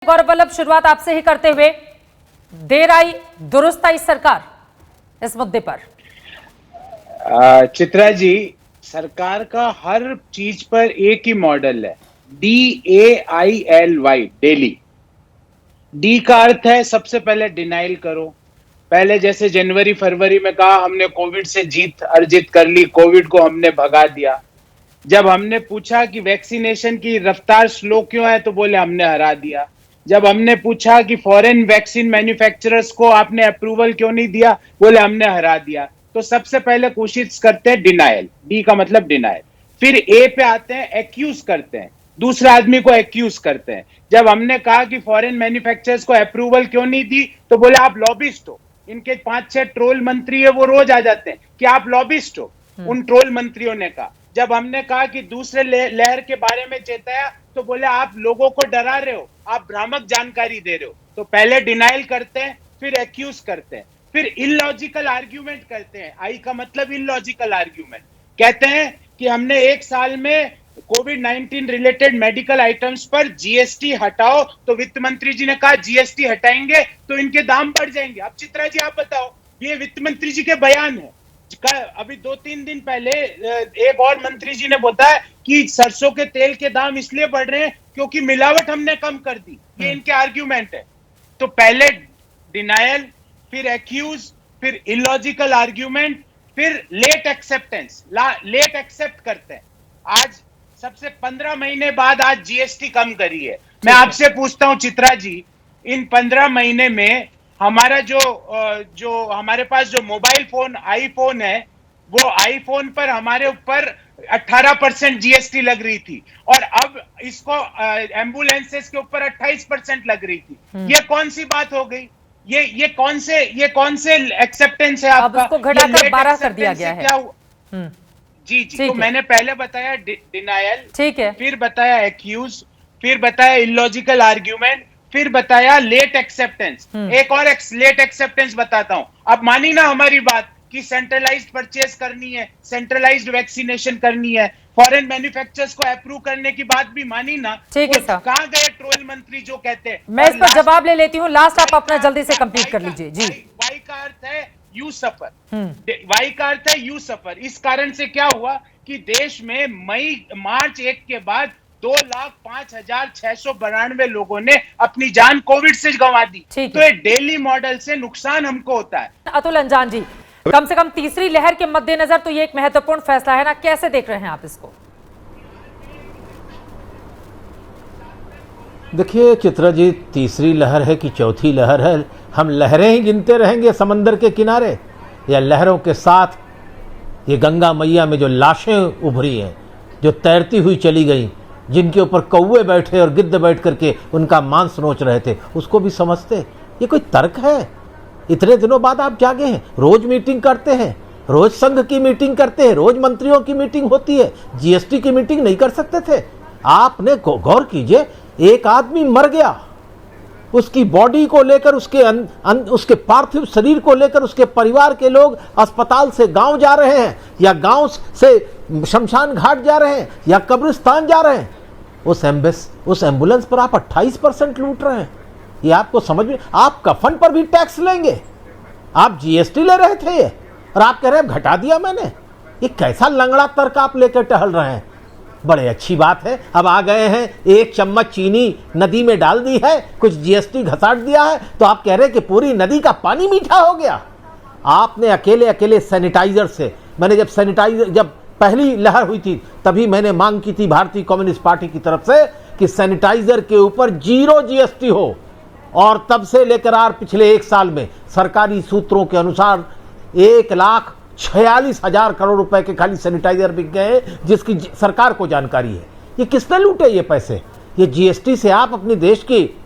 गौरव वल्लभ, शुरुआत आपसे ही करते हुए, देर आई दुरुस्त आई सरकार इस मुद्दे पर। चित्रा जी, सरकार का हर चीज पर एक ही मॉडल है, DAILY, डेली। डी का अर्थ है सबसे पहले डिनाइल करो। पहले जैसे जनवरी फरवरी में कहा हमने कोविड से जीत अर्जित कर ली, कोविड को हमने भगा दिया। जब हमने पूछा कि वैक्सीनेशन की रफ्तार स्लो क्यों है तो बोले हमने हरा दिया। जब हमने पूछा कि फॉरेन वैक्सीन मैन्युफैक्चरर्स को आपने अप्रूवल क्यों नहीं दिया, बोले हमने हरा दिया। तो सबसे पहले कोशिश करते हैं डिनायल, डी का मतलब डिनायल। फिर ए पे आते हैं, एक्यूज करते हैं, दूसरे आदमी को एक्यूज करते हैं। जब हमने कहा कि फॉरेन मैन्युफैक्चरर्स को अप्रूवल क्यों नहीं दी तो बोले आप लॉबिस्ट हो। इनके 5-6 ट्रोल मंत्री है, वो रोज आ जाते हैं कि आप लॉबिस्ट हो, उन ट्रोल मंत्रियों ने कहा। जब हमने कहा कि दूसरे लहर के बारे में चेताया तो बोले आप लोगों को डरा रहे हो, आप भ्रामक जानकारी दे रहे हो। तो पहले डिनाइल करते हैं, फिर एक्यूज करते हैं, फिर इलॉजिकल आर्ग्यूमेंट करते हैं। आई का मतलब इलॉजिकल आर्ग्यूमेंट। कहते हैं कि हमने एक साल में कोविड-19 रिलेटेड मेडिकल आइटम्स पर जीएसटी हटाओ, तो वित्त मंत्री जी ने कहा जीएसटी हटाएंगे तो इनके दाम बढ़ जाएंगे। अब चित्रा जी आप बताओ, ये वित्त मंत्री जी के बयान है। अभी 2-3 दिन पहले एक और मंत्री जी ने बताया कि सरसों के तेल के दाम इसलिए बढ़ रहे हैं क्योंकि मिलावट हमने कम कर दी। ये इनके आर्ग्यूमेंट है। तो पहले डिनायल, फिर एक्यूज, फिर इलॉजिकल आर्ग्यूमेंट, फिर लेट एक्सेप्टेंस। लेट एक्सेप्ट करते हैं। आज सबसे 15 महीने बाद आज जीएसटी कम करी है। मैं आपसे पूछता हूं चित्रा जी, इन 15 महीने में हमारा जो हमारे पास जो मोबाइल फोन आईफोन है, वो आईफोन पर हमारे ऊपर 18% जीएसटी लग रही थी और अब इसको एम्बुलेंसेस के ऊपर 28% लग रही थी। ये कौन सी बात हो गई? ये कौन से एक्सेप्टेंस है आपका? अब उसको घटाकर 12 कर दिया गया है। जी, तो मैंने पहले बताया डिनायल, ठीक है, फिर बताया एक्यूज, फिर बताया इलॉजिकल आर्ग्यूमेंट, फिर बताया लेट एक्सेप्टेंस। एक और लेट एक्सेप्टेंस बताता हूं। अब मानी ना हमारी बात कि सेंट्रलाइज्ड परचेज करनी है, सेंट्रलाइज्ड वैक्सीनेशन करनी है, फॉरेन मैन्युफैक्चरर्स को अप्रूव करने की बात भी मानी ना। ठीक है सर। कहां गए ट्रोल मंत्री जो कहते हैं? मैं इस पर जवाब ले लेती हूँ। लास्ट आप अपना जल्दी से कंप्लीट कर लीजिए। जी, वाई का अर्थ है यू सफर। वाई का अर्थ है यू सफर। इस कारण से क्या हुआ कि देश में मार्च 1 के बाद 2,05,692 लोगों ने अपनी जान कोविड से गंवा दी। तो ये डेली मॉडल से नुकसान हमको होता है। अतुल अंजान जी, कम से कम तीसरी लहर के मद्देनजर तो ये एक महत्वपूर्ण फैसला है ना, कैसे देख रहे हैं आप इसको? देखिए चित्रा जी, तीसरी लहर है कि चौथी लहर है, हम लहरें ही गिनते रहेंगे समंदर के किनारे, या लहरों के साथ ये गंगा मैया में जो लाशें उभरी हैं, जो तैरती हुई चली गई, जिनके ऊपर कौवे बैठे और गिद्ध बैठ करके उनका मांस नोच रहे थे, उसको भी समझते? ये कोई तर्क है? इतने दिनों बाद आप जागे हैं, रोज मीटिंग करते हैं, रोज संघ की मीटिंग करते हैं, रोज मंत्रियों की मीटिंग होती है, जीएसटी की मीटिंग नहीं कर सकते थे? आपने गौर कीजिए, एक आदमी मर गया, उसकी बॉडी को लेकर, उसके पार्थिव शरीर को लेकर उसके परिवार के लोग अस्पताल से गांव जा रहे हैं, या गांव से शमशान घाट जा रहे हैं, या कब्रिस्तान जा रहे हैं। उस एम्बुलेंस पर आप 28% लूट रहे हैं। ये आपको समझ में? आप कफन पर भी टैक्स लेंगे, आप जीएसटी ले रहे थे ये, और आप कह रहे हैं घटा दिया मैंने। ये कैसा लंगड़ा तर्क आप लेकर टहल रहे हैं? बड़े अच्छी बात है, अब आ गए हैं, 1 चम्मच चीनी नदी में डाल दी है, कुछ जीएसटी घसाट दिया है, तो आप कह रहे हैं कि पूरी नदी का पानी मीठा हो गया। आपने अकेले सैनिटाइजर से, मैंने जब पहली लहर हुई थी तभी मैंने मांग की थी भारतीय कम्युनिस्ट पार्टी की तरफ से कि सैनिटाइजर के ऊपर 0 जीएसटी हो, और तब से लेकर पिछले 1 साल में सरकारी सूत्रों के अनुसार 1,46,000 करोड़ रुपए के खाली सैनिटाइजर बिक गए, जिसकी सरकार को जानकारी है। ये किसने लूटे ये पैसे? ये जीएसटी से आप अपने देश की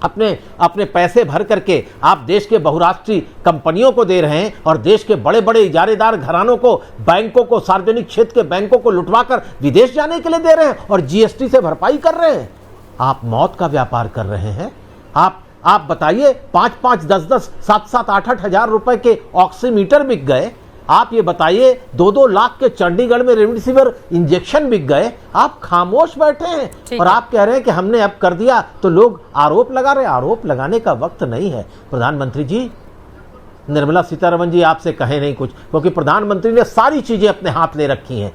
अपने पैसे भर करके आप देश के बहुराष्ट्रीय कंपनियों को दे रहे हैं, और देश के बड़े बड़े इजारेदार घरानों को, बैंकों को, सार्वजनिक क्षेत्र के बैंकों को लुटवाकर विदेश जाने के लिए दे रहे हैं, और जीएसटी से भरपाई कर रहे हैं। आप मौत का व्यापार कर रहे हैं। आप बताइए, 5-5, 10-10, 7-7, 8-8 हजार रुपए के ऑक्सीमीटर बिक गए, आप ये बताइए 2-2 लाख के चंडीगढ़ में रेमडेसिविर इंजेक्शन बिक गए, आप खामोश बैठे हैं और आप कह रहे हैं कि हमने अब कर दिया, तो लोग आरोप लगा रहे हैं। आरोप लगाने का वक्त नहीं है। प्रधानमंत्री जी, निर्मला सीतारमण जी आपसे कहे नहीं कुछ, क्योंकि प्रधानमंत्री ने सारी चीजें अपने हाथ ले रखी हैं।